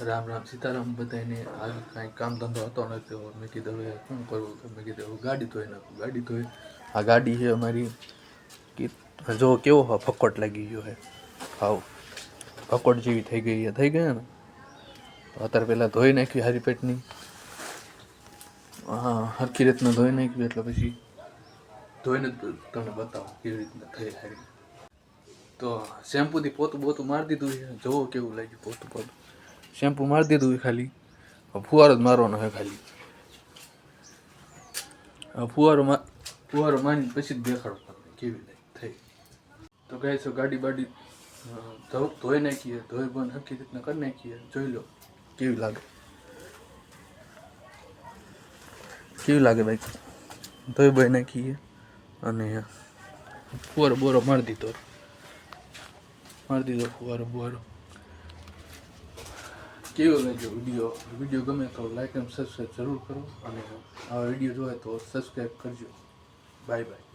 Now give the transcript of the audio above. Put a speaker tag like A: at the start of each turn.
A: રામ રામ સીતારામ બધાને. હાલ કાંઈ કામ ધંધો હતો ને તો મેં કીધું હવે શું કરવું, તો મેં કીધું ગાડી ધોઈ નાખું. ગાડી ધોઈ, આ ગાડી છે અમારી કે જો કેવો ફક્કોટ લાગી ગયો છે, હાવ ફક્કોટ જેવી થઈ ગઈ છે, થઈ ગયા ને. તો અત્યારે પહેલાં ધોઈ નાખી હારી પેટની, હા સરખી રીતના ધોઈ નાખ્યું એટલે પછી ધોઈને તમને બતાવો કેવી રીતના થઈ હારી. તો શેમ્પૂથી પોતું બોતું મારી દીધું છે, જોવો કેવું લાગ્યું પોતું પોતું. શેમ્પૂ મારી દીધું ખાલી ફુવારો જ મારવાનો છે ખાલી. ફુવારો મારીને પછી જ દેખાડો તમને કેવી થઈ. તો કહે છો ગાડી બાડી ધોઈ નાખીએ, ધોઈ બંધ સરખી રીતના કરી નાખીએ. જોઈ લો કેવી લાગે, કેવી લાગે બાકી. ધોઈ બોઈ નાખીએ અને ફુવારો બોરો મારી દીધો ફુવારો બોરો. કેવો લાગ્યો વિડીયો? વિડીયો ગમે તો લાઈક અને સબસ્ક્રાઈબ જરૂર કરો, અને આવા વિડીયો જોવે તો સબસ્ક્રાઈબ કરજો. Bye bye.